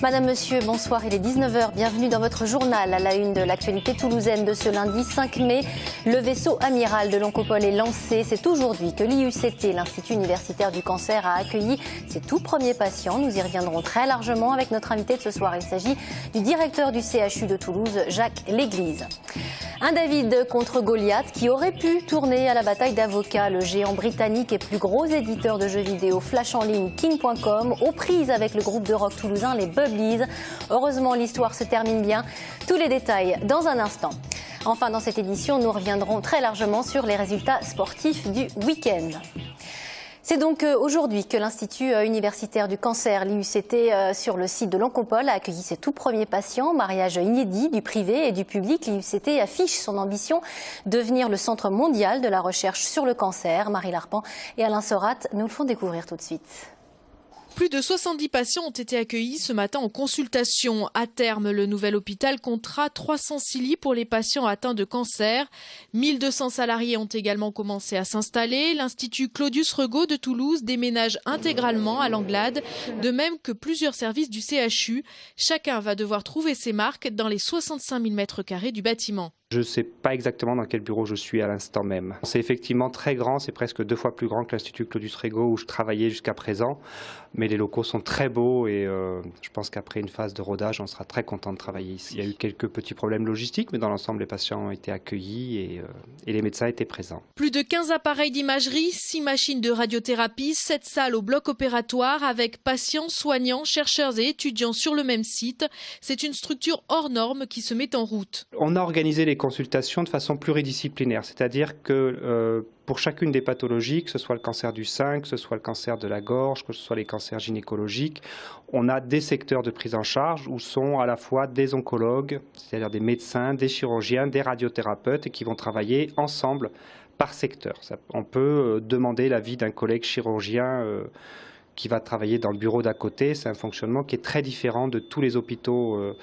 Madame, Monsieur, bonsoir, il est 19 h, bienvenue dans votre journal. À la une de l'actualité toulousaine de ce lundi 5 mai, le vaisseau amiral de l'Oncopole est lancé. C'est aujourd'hui que l'IUCT, l'Institut universitaire du cancer, a accueilli ses tout premiers patients. Nous y reviendrons très largement avec notre invité de ce soir. Il s'agit du directeur du CHU de Toulouse, Jacques L'Église. Un David contre Goliath qui aurait pu tourner à la bataille d'avocats. Le géant britannique et plus gros éditeur de jeux vidéo flash en ligne King.com aux prises avec le groupe de rock toulousain les Bubblies. Heureusement, l'histoire se termine bien. Tous les détails dans un instant. Enfin, dans cette édition, nous reviendrons très largement sur les résultats sportifs du week-end. C'est donc aujourd'hui que l'Institut universitaire du cancer, l'IUCT, sur le site de l'Oncopole, a accueilli ses tout premiers patients. Mariage inédit du privé et du public, l'IUCT affiche son ambition de devenir le centre mondial de la recherche sur le cancer. Marie Larpan et Alain Sorat nous le font découvrir tout de suite. Plus de 70 patients ont été accueillis ce matin en consultation. À terme, le nouvel hôpital comptera 306 lits pour les patients atteints de cancer. 1200 salariés ont également commencé à s'installer. L'Institut Claudius Regaud de Toulouse déménage intégralement à l'Anglade, de même que plusieurs services du CHU. Chacun va devoir trouver ses marques dans les 65 000 m² du bâtiment. Je ne sais pas exactement dans quel bureau je suis à l'instant même. C'est effectivement très grand, c'est presque 2 fois plus grand que l'Institut Claudius Regaud où je travaillais jusqu'à présent. Mais les locaux sont très beaux et je pense qu'après une phase de rodage, on sera très content de travailler ici. Il y a eu quelques petits problèmes logistiques, mais dans l'ensemble, les patients ont été accueillis et les médecins étaient présents. Plus de 15 appareils d'imagerie, 6 machines de radiothérapie, 7 salles au bloc opératoire avec patients, soignants, chercheurs et étudiants sur le même site. C'est une structure hors norme qui se met en route. On a organisé les consultations de façon pluridisciplinaire, c'est-à-dire que pour chacune des pathologies, que ce soit le cancer du sein, que ce soit le cancer de la gorge, que ce soit les cancers gynécologiques, on a des secteurs de prise en charge où sont à la fois des oncologues, c'est-à-dire des médecins, des chirurgiens, des radiothérapeutes et qui vont travailler ensemble par secteur. On peut demander l'avis d'un collègue chirurgien qui va travailler dans le bureau d'à côté. C'est un fonctionnement qui est très différent de tous les hôpitaux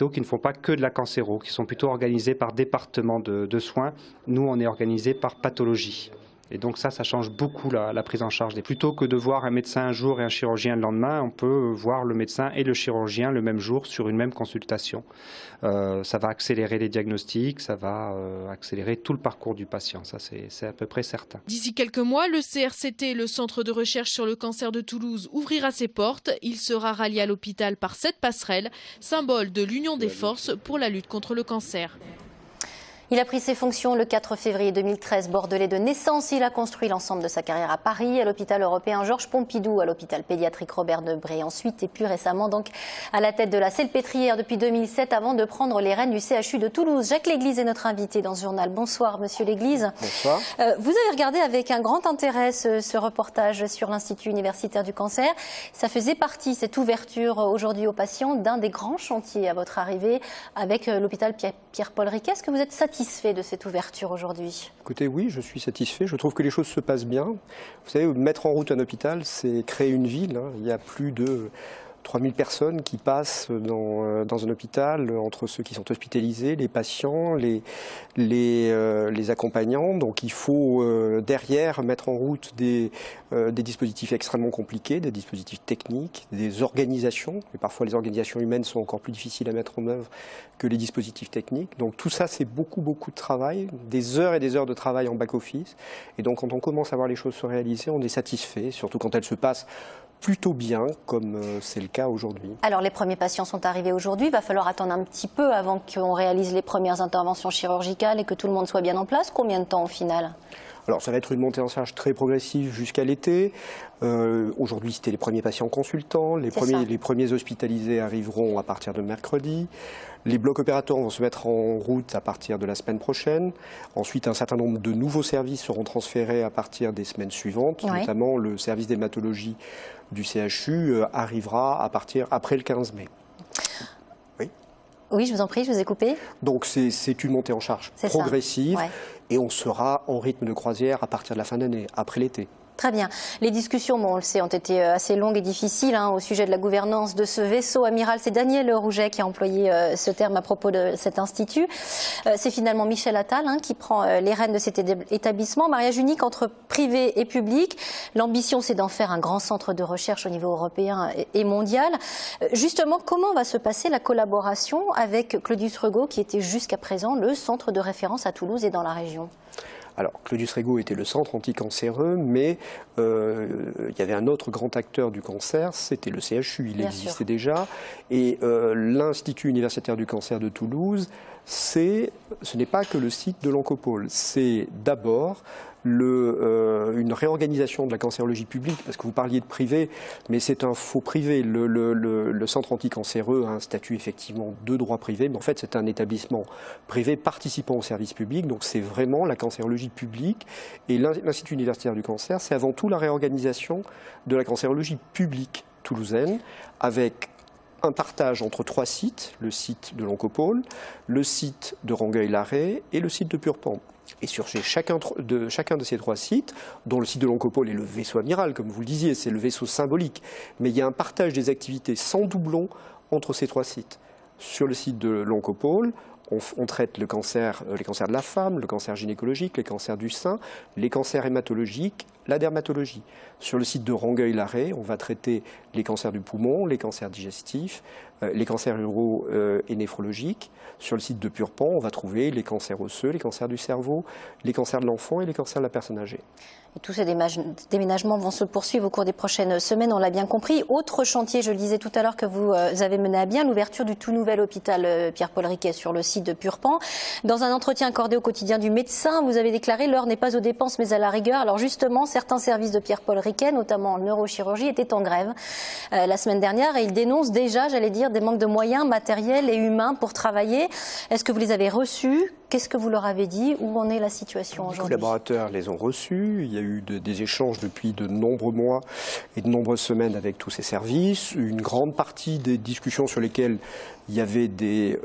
qui ne font pas que de la cancéro, qui sont plutôt organisés par département de soins. Nous, on est organisés par pathologie. Et donc ça change beaucoup la prise en charge. Plutôt que de voir un médecin un jour et un chirurgien le lendemain, on peut voir le médecin et le chirurgien le même jour sur une même consultation. Ça va accélérer les diagnostics, ça va accélérer tout le parcours du patient. Ça, c'est à peu près certain. D'ici quelques mois, le CRCT, le Centre de recherche sur le cancer de Toulouse, ouvrira ses portes. Il sera rallié à l'hôpital par cette passerelle, symbole de l'union des forces pour la lutte contre le cancer. Il a pris ses fonctions le 4 février 2013, bordelais de naissance. Il a construit l'ensemble de sa carrière à Paris, à l'hôpital européen Georges Pompidou, à l'hôpital pédiatrique Robert Debré ensuite et plus récemment donc à la tête de la Salpêtrière depuis 2007 avant de prendre les rênes du CHU de Toulouse. Jacques L'Église est notre invité dans ce journal. Bonsoir Monsieur L'Église. Bonsoir. Vous avez regardé avec un grand intérêt ce reportage sur l'Institut universitaire du cancer. Ça faisait partie, cette ouverture aujourd'hui aux patients, d'un des grands chantiers à votre arrivée avec l'hôpital Pierre-Paul Riquet. Est-ce que vous êtes satisfait de cette ouverture aujourd'hui? Écoutez, oui, je suis satisfait. Je trouve que les choses se passent bien. Vous savez, mettre en route un hôpital, c'est créer une ville. Il y a plus de 3000 personnes qui passent dans un hôpital, entre ceux qui sont hospitalisés, les patients, les accompagnants. Donc il faut derrière mettre en route des dispositifs extrêmement compliqués, des dispositifs techniques, des organisations. Et parfois les organisations humaines sont encore plus difficiles à mettre en œuvre que les dispositifs techniques. Donc tout ça, c'est beaucoup de travail, des heures et des heures de travail en back-office. Et donc quand on commence à voir les choses se réaliser, on est satisfait, surtout quand elles se passent plutôt bien, comme c'est le cas aujourd'hui. Alors les premiers patients sont arrivés aujourd'hui, il va falloir attendre un petit peu avant qu'on réalise les premières interventions chirurgicales et que tout le monde soit bien en place. Combien de temps au final ? Alors ça va être une montée en charge très progressive jusqu'à l'été. Aujourd'hui c'était les premiers patients consultants, les premiers hospitalisés arriveront à partir de mercredi. Les blocs opératoires vont se mettre en route à partir de la semaine prochaine. Ensuite, un certain nombre de nouveaux services seront transférés à partir des semaines suivantes, notamment le service d'hématologie du CHU arrivera à partir après le 15 mai. Oui, je vous en prie, je vous ai coupé. Donc c'est une montée en charge progressive et on sera en rythme de croisière à partir de la fin d'année, après l'été. Très bien. Les discussions, on le sait, ont été assez longues et difficiles au sujet de la gouvernance de ce vaisseau amiral. C'est Daniel Rouget qui a employé ce terme à propos de cet institut. C'est finalement Michel Attal qui prend les rênes de cet établissement. Mariage unique entre privé et public. L'ambition, c'est d'en faire un grand centre de recherche au niveau européen et mondial. Justement, comment va se passer la collaboration avec Claudius Regaud, qui était jusqu'à présent le centre de référence à Toulouse et dans la région ? Alors, Claudius Regaud était le centre anticancéreux, mais il y avait un autre grand acteur du cancer, c'était le CHU, il existait déjà. Et l'Institut universitaire du cancer de Toulouse, ce n'est pas que le site de l'Oncopole, c'est d'abord une réorganisation de la cancérologie publique, parce que vous parliez de privé, mais c'est un faux privé. Le centre anticancéreux a un statut effectivement de droit privé, mais en fait c'est un établissement privé participant au service public, donc c'est vraiment la cancérologie publique. Et l'Institut universitaire du cancer, c'est avant tout la réorganisation de la cancérologie publique toulousaine, avec un partage entre 3 sites, le site de l'Oncopole, le site de Rangueil-Larrey et le site de Purpan. Et sur chacun de ces 3 sites, dont le site de l'Oncopole est le vaisseau amiral, comme vous le disiez, c'est le vaisseau symbolique, mais il y a un partage des activités sans doublon entre ces 3 sites. Sur le site de l'Oncopole, on traite les cancers de la femme, le cancer gynécologique, les cancers du sein, les cancers hématologiques, la dermatologie. Sur le site de Rangueil-Larrey, on va traiter les cancers du poumon, les cancers digestifs, les cancers uro et néphrologiques. Sur le site de Purpan, on va trouver les cancers osseux, les cancers du cerveau, les cancers de l'enfant et les cancers de la personne âgée. Et tous ces déménagements vont se poursuivre au cours des prochaines semaines, on l'a bien compris. Autre chantier, je le disais tout à l'heure, que vous avez mené à bien, l'ouverture du tout nouvel hôpital Pierre-Paul Riquet sur le site de Purpan. Dans un entretien accordé au quotidien du médecin, vous avez déclaré « l'heure n'est pas aux dépenses mais à la rigueur ». Alors justement, certains services de Pierre-Paul Riquet, notamment en neurochirurgie, étaient en grève la semaine dernière et ils dénoncent déjà, j'allais dire, des manques de moyens matériels et humains pour travailler. Est-ce que vous les avez reçus ? Qu'est-ce que vous leur avez dit ? Où en est la situation aujourd'hui ? Les collaborateurs les ont reçus. Il y a eu des échanges depuis de nombreux mois et de nombreuses semaines avec tous ces services. Une grande partie des discussions sur lesquelles il y avait des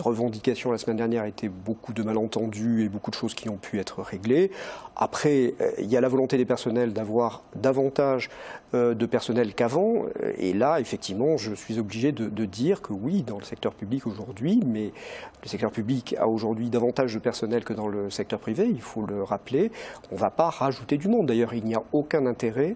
revendications la semaine dernière étaient beaucoup de malentendus et beaucoup de choses qui ont pu être réglées. Après, il y a la volonté des personnels d'avoir davantage de personnel qu'avant. Et là, effectivement, je suis obligé de dire que oui, dans le secteur public aujourd'hui, mais le secteur public a aujourd'hui davantage de personnel que dans le secteur privé, il faut le rappeler. On ne va pas rajouter du monde. D'ailleurs, il n'y a aucun intérêt,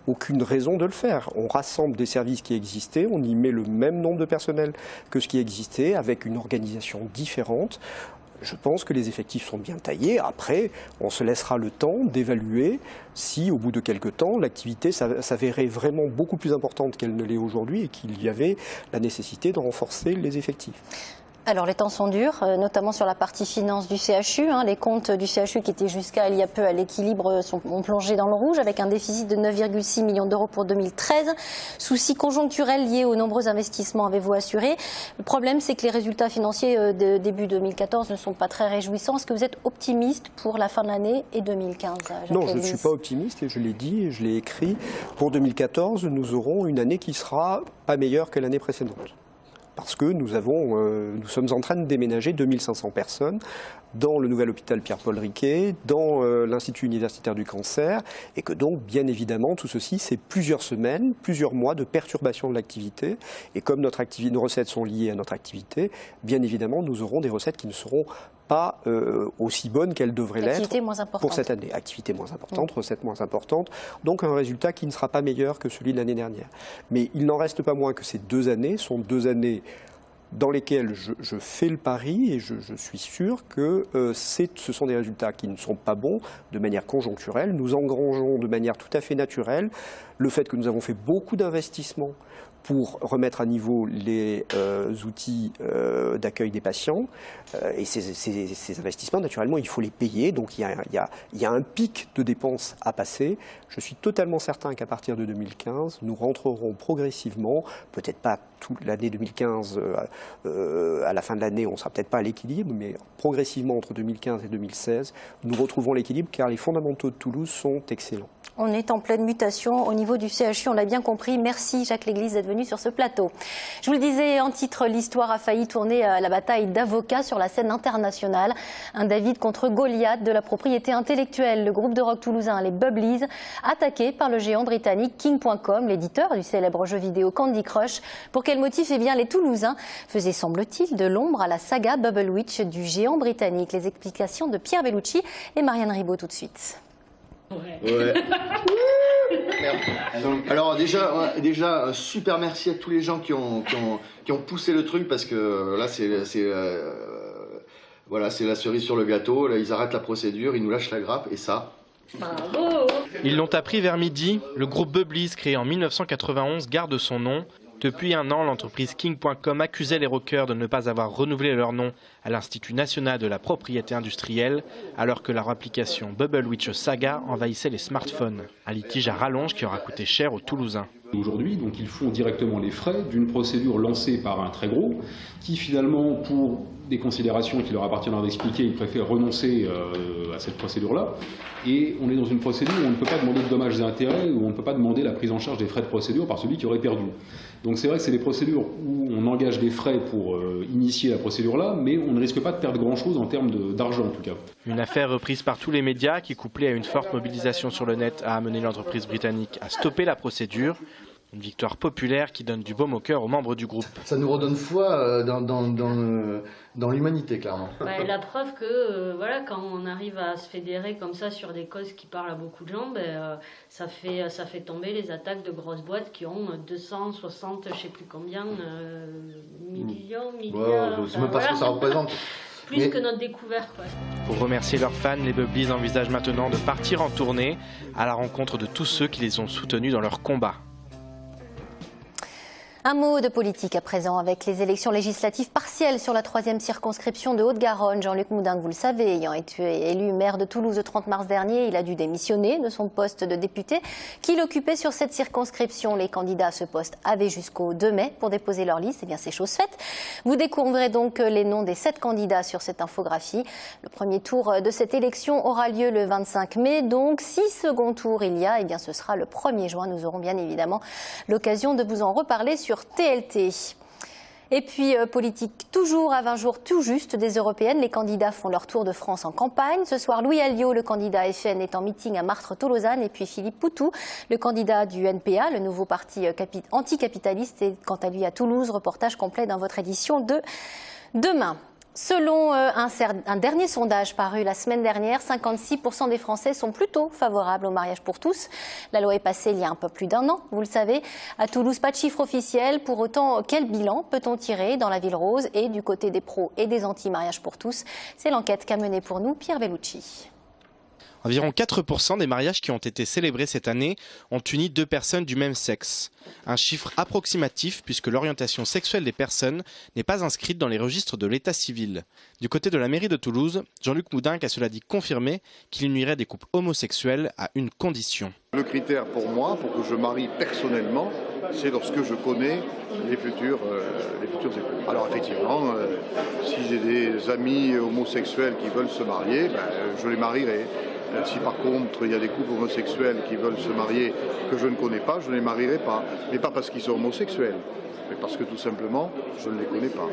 aucune raison de le faire. On rassemble des services qui existaient, on y met le même nombre de personnel que ce qui existait, avec une organisation différente. Je pense que les effectifs sont bien taillés. Après, on se laissera le temps d'évaluer si, au bout de quelques temps, l'activité s'avérait vraiment beaucoup plus importante qu'elle ne l'est aujourd'hui et qu'il y avait la nécessité de renforcer les effectifs. Alors les temps sont durs, notamment sur la partie finance du CHU. Les comptes du CHU qui étaient jusqu'à il y a peu à l'équilibre ont plongé dans le rouge avec un déficit de 9,6 millions d'euros pour 2013. Soucis conjoncturels liés aux nombreux investissements avez-vous assuré. Le problème, c'est que les résultats financiers de début 2014 ne sont pas très réjouissants. Est-ce que vous êtes optimiste pour la fin de l'année et 2015 ? Non, je ne suis pas optimiste et je l'ai dit et je l'ai écrit. Pour 2014, nous aurons une année qui sera pas meilleure que l'année précédente. Parce que nous sommes en train de déménager 2500 personnes dans le nouvel hôpital Pierre-Paul Riquet, dans l'Institut universitaire du cancer, et que donc, bien évidemment, tout ceci, c'est plusieurs semaines, plusieurs mois de perturbation de l'activité. Et comme nos recettes sont liées à notre activité, bien évidemment, nous aurons des recettes qui ne seront pas aussi bonnes qu'elles devraient l'être pour cette année. Activité moins importante, recettes moins importantes, donc un résultat qui ne sera pas meilleur que celui de l'année dernière. Mais il n'en reste pas moins que ces 2 années sont 2 années dans lesquelles je fais le pari et je suis sûr que ce sont des résultats qui ne sont pas bons de manière conjoncturelle. Nous engrangeons de manière tout à fait naturelle le fait que nous avons fait beaucoup d'investissements pour remettre à niveau les outils d'accueil des patients. Et ces investissements, naturellement, il faut les payer. Donc il y a un pic de dépenses à passer. Je suis totalement certain qu'à partir de 2015, nous rentrerons progressivement, peut-être pas toute l'année 2015, à la fin de l'année, on ne sera peut-être pas à l'équilibre, mais progressivement entre 2015 et 2016, nous retrouvons l'équilibre car les fondamentaux de Toulouse sont excellents. On est en pleine mutation au niveau du CHU, on l'a bien compris. Merci Jacques Léglise d'être venu sur ce plateau. Je vous le disais en titre, l'histoire a failli tourner à la bataille d'avocats sur la scène internationale. Un David contre Goliath de la propriété intellectuelle. Le groupe de rock toulousain, les Bubblies, attaqué par le géant britannique King.com, l'éditeur du célèbre jeu vidéo Candy Crush. Pour quel motif? Eh bien, les Toulousains faisaient, semble-t-il, de l'ombre à la saga Bubble Witch du géant britannique. Les explications de Pierre Bellucci et Marianne Ribaud tout de suite. Ouais. Alors déjà un super merci à tous les gens qui ont poussé le truc, parce que là c'est la cerise sur le gâteau. Là ils arrêtent la procédure, ils nous lâchent la grappe et ça. Bravo. Ils l'ont appris vers midi. Le groupe Bubblies, créé en 1991, garde son nom. Depuis un an, l'entreprise King.com accusait les rockers de ne pas avoir renouvelé leur nom à l'Institut national de la propriété industrielle, alors que leur application Bubble Witch Saga envahissait les smartphones. Un litige à rallonge qui aura coûté cher aux Toulousains. Aujourd'hui, donc, ils font directement les frais d'une procédure lancée par un très gros, qui finalement, pour des considérations qui leur appartiendra d'expliquer, ils préfèrent renoncer à cette procédure-là. Et on est dans une procédure où on ne peut pas demander de dommages et intérêts, où on ne peut pas demander la prise en charge des frais de procédure par celui qui aurait perdu. Donc c'est vrai que c'est des procédures où on engage des frais pour initier la procédure-là, mais on ne risque pas de perdre grand-chose en termes d'argent en tout cas. Une affaire reprise par tous les médias qui, couplée à une forte mobilisation sur le net, a amené l'entreprise britannique à stopper la procédure. Une victoire populaire qui donne du baume au cœur aux membres du groupe. Ça nous redonne foi dans l'humanité, clairement. La preuve que voilà, quand on arrive à se fédérer comme ça sur des causes qui parlent à beaucoup de gens, ça fait tomber les attaques de grosses boîtes qui ont 260, je sais plus combien, millions, milliards. Je ne sais même pas ce que ça représente. Plus que notre découverte, quoi. Pour remercier leurs fans, les Bubblies envisagent maintenant de partir en tournée à la rencontre de tous ceux qui les ont soutenus dans leur combat. Un mot de politique à présent avec les élections législatives partielles sur la 3e circonscription de Haute-Garonne. Jean-Luc Moudin, vous le savez, ayant été élu maire de Toulouse le 30 mars dernier, il a dû démissionner de son poste de député qu'il occupait sur cette circonscription. Les candidats à ce poste avaient jusqu'au 2 mai pour déposer leur liste. Eh bien, c'est chose faite. Vous découvrirez donc les noms des 7 candidats sur cette infographie. Le premier tour de cette élection aura lieu le 25 mai. Donc, 6 seconds tours il y a, eh bien, ce sera le 1er juin. Nous aurons bien évidemment l'occasion de vous en reparler sur TLT. Et puis, politique, toujours à 20 jours tout juste des européennes, les candidats font leur tour de France en campagne. Ce soir, Louis Alliot, le candidat FN, est en meeting à Martre-Tolosane. Et puis Philippe Poutou, le candidat du NPA, le nouveau parti anticapitaliste, est quant à lui à Toulouse. Reportage complet dans votre édition de demain. Selon un dernier sondage paru la semaine dernière, 56% des Français sont plutôt favorables au mariage pour tous. La loi est passée il y a un peu plus d'un an, vous le savez. À Toulouse, pas de chiffre officiel. Pour autant, quel bilan peut-on tirer dans la Ville Rose et du côté des pros et des anti-mariage pour tous? C'est l'enquête qu'a menée pour nous Pierre Bellucci. Environ 4% des mariages qui ont été célébrés cette année ont uni 2 personnes du même sexe. Un chiffre approximatif puisque l'orientation sexuelle des personnes n'est pas inscrite dans les registres de l'état civil. Du côté de la mairie de Toulouse, Jean-Luc Moudin a cela dit confirmé qu'il unirait des couples homosexuels à une condition. Le critère pour moi, pour que je marie personnellement, c'est lorsque je connais les futurs époux. Alors effectivement, si j'ai des amis homosexuels qui veulent se marier, je les marierai. Si par contre il y a des couples homosexuels qui veulent se marier que je ne connais pas, je ne les marierai pas. Mais pas parce qu'ils sont homosexuels, mais parce que tout simplement, je ne les connais pas.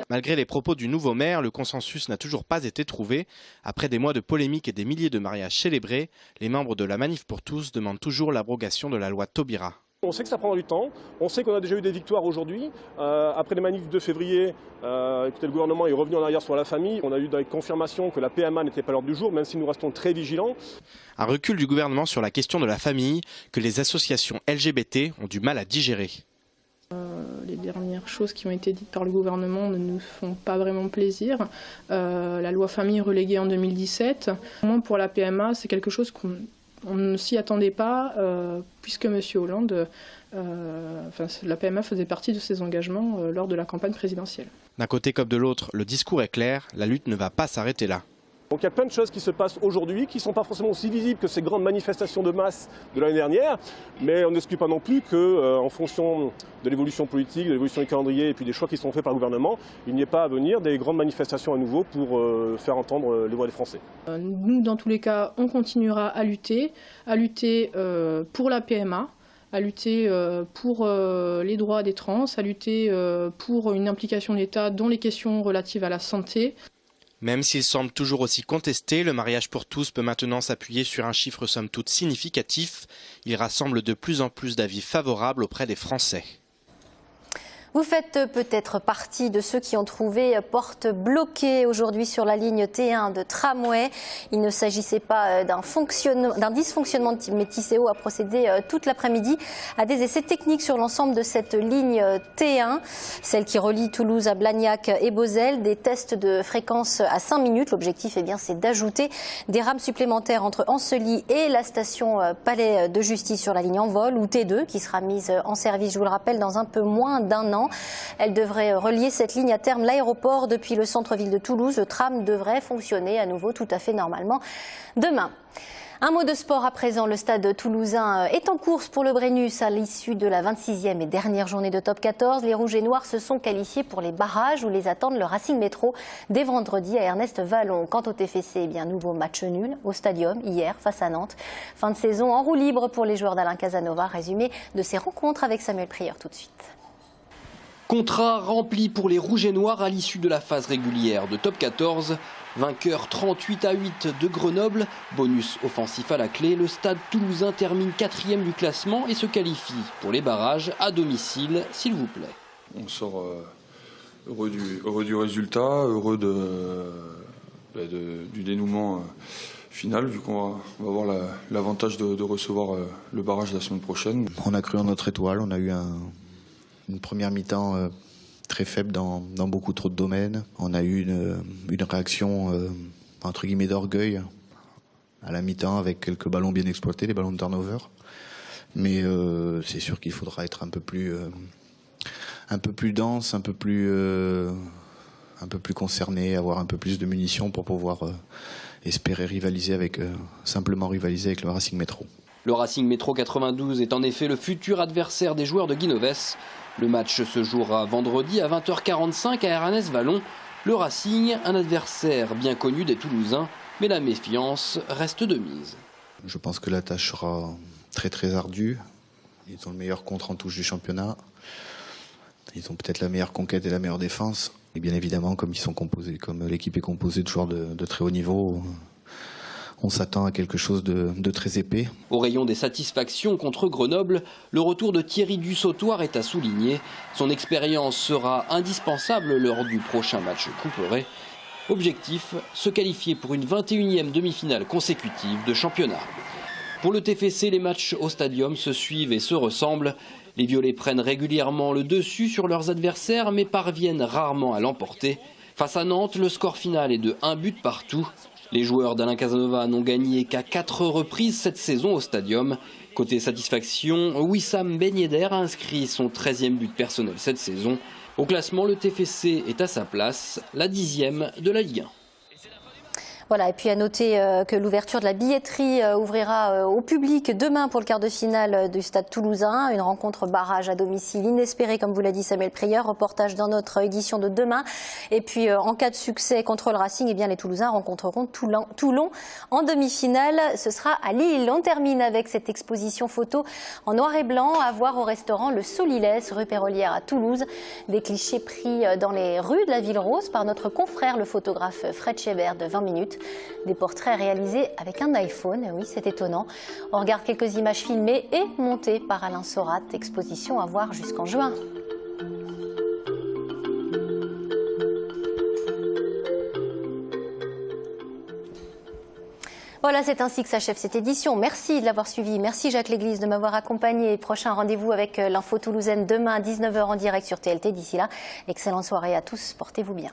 Malgré les propos du nouveau maire, le consensus n'a toujours pas été trouvé. Après des mois de polémiques et des milliers de mariages célébrés, les membres de la Manif pour tous demandent toujours l'abrogation de la loi Taubira. On sait que ça prendra du temps, on sait qu'on a déjà eu des victoires aujourd'hui. Après les manifs de février, écoutez, le gouvernement est revenu en arrière sur la famille. On a eu des confirmations que la PMA n'était pas à l'ordre du jour, même si nous restons très vigilants. Un recul du gouvernement sur la question de la famille que les associations LGBT ont du mal à digérer. Les dernières choses qui ont été dites par le gouvernement ne nous font pas vraiment plaisir. La loi famille reléguée en 2017. Au moins pour la PMA, c'est quelque chose on ne s'y attendait pas, puisque M. Hollande, la PMA faisait partie de ses engagements lors de la campagne présidentielle. D'un côté comme de l'autre, le discours est clair, la lutte ne va pas s'arrêter là. Donc il y a plein de choses qui se passent aujourd'hui qui ne sont pas forcément aussi visibles que ces grandes manifestations de masse de l'année dernière, mais on n'exclut pas non plus qu'en fonction de l'évolution politique, de l'évolution du calendrier et puis des choix qui sont faits par le gouvernement, il n'y ait pas à venir des grandes manifestations à nouveau pour faire entendre les voix des Français. Nous, dans tous les cas, on continuera à lutter pour la PMA, à lutter pour les droits des trans, à lutter pour une implication de l'État dans les questions relatives à la santé. Même s'il semble toujours aussi contesté, le mariage pour tous peut maintenant s'appuyer sur un chiffre somme toute significatif. Il rassemble de plus en plus d'avis favorables auprès des Français. Vous faites peut-être partie de ceux qui ont trouvé porte bloquée aujourd'hui sur la ligne T1 de tramway. Il ne s'agissait pas d'un dysfonctionnement, mais Tisséo a procédé toute l'après-midi à des essais techniques sur l'ensemble de cette ligne T1, celle qui relie Toulouse à Blagnac et Beauzelle, des tests de fréquence à 5 minutes. L'objectif, c'est d'ajouter des rames supplémentaires entre Ancely et la station Palais de Justice sur la ligne Envol, ou T2, qui sera mise en service, je vous le rappelle, dans un peu moins d'un an. Elle devrait relier cette ligne à terme l'aéroport depuis le centre-ville de Toulouse. Le tram devrait fonctionner à nouveau tout à fait normalement demain. Un mot de sport à présent. Le stade toulousain est en course pour le Brennus à l'issue de la 26e et dernière journée de top 14. Les Rouges et Noirs se sont qualifiés pour les barrages où les attendent le Racing Métro dès vendredi à Ernest Vallon. Quant au TFC, nouveau match nul au Stadium hier face à Nantes. Fin de saison en roue libre pour les joueurs d'Alain Casanova. Résumé de ces rencontres avec Samuel Prieur tout de suite. Contrat rempli pour les Rouges et Noirs à l'issue de la phase régulière de top 14. Vainqueur 38-8 de Grenoble, bonus offensif à la clé, le stade toulousain termine 4e du classement et se qualifie pour les barrages à domicile, s'il vous plaît. On sort heureux du résultat, heureux du dénouement final, vu qu'on va avoir l'avantage de recevoir le barrage la semaine prochaine. On a cru en notre étoile, on a eu une première mi-temps très faible dans beaucoup trop de domaines. On a eu une réaction entre guillemets d'orgueil à la mi-temps avec quelques ballons bien exploités, les ballons de turnover. Mais c'est sûr qu'il faudra être un peu plus dense, un peu plus concerné, avoir un peu plus de munitions pour pouvoir espérer simplement rivaliser avec le Racing Métro. Le Racing Métro 92 est en effet le futur adversaire des joueurs de Guinoves. Le match se jouera vendredi à 20h45 à Ernest Vallon. Le Racing, un adversaire bien connu des Toulousains, mais la méfiance reste de mise. Je pense que la tâche sera très très ardue. Ils ont le meilleur contre en touche du championnat. Ils ont peut-être la meilleure conquête et la meilleure défense. Et bien évidemment, comme l'équipe est composée de joueurs de très haut niveau, on s'attend à quelque chose de très épais. Au rayon des satisfactions contre Grenoble, le retour de Thierry Dussautoir est à souligner. Son expérience sera indispensable lors du prochain match couperé. Objectif, se qualifier pour une 21e demi-finale consécutive de championnat. Pour le TFC, les matchs au Stadium se suivent et se ressemblent. Les Violets prennent régulièrement le dessus sur leurs adversaires, mais parviennent rarement à l'emporter. Face à Nantes, le score final est de 1 but partout. Les joueurs d'Alain Casanova n'ont gagné qu'à 4 reprises cette saison au Stadium. Côté satisfaction, Wissam Ben Yedder a inscrit son 13e but personnel cette saison. Au classement, le TFC est à sa place, la 10e de la Ligue 1. Voilà, et puis à noter que l'ouverture de la billetterie ouvrira au public demain pour le quart de finale du Stade toulousain. Une rencontre barrage à domicile inespérée, comme vous l'a dit Samuel Prieur. Reportage dans notre édition de demain. Et puis en cas de succès contre le Racing, les Toulousains rencontreront Toulon en demi-finale. Ce sera à Lille. On termine avec cette exposition photo en noir et blanc à voir au restaurant Le Solilès, rue Pérolière à Toulouse. Des clichés pris dans les rues de la Ville Rose par notre confrère, le photographe Fred Schébert de 20 minutes. Des portraits réalisés avec un iPhone, oui c'est étonnant. On regarde quelques images filmées et montées par Alain Sorat, exposition à voir jusqu'en juin. Voilà, c'est ainsi que s'achève cette édition. Merci de l'avoir suivi. Merci Jacques Léglise de m'avoir accompagné. Prochain rendez-vous avec l'info toulousaine demain à 19h en direct sur TLT. D'ici là, excellente soirée à tous. Portez-vous bien.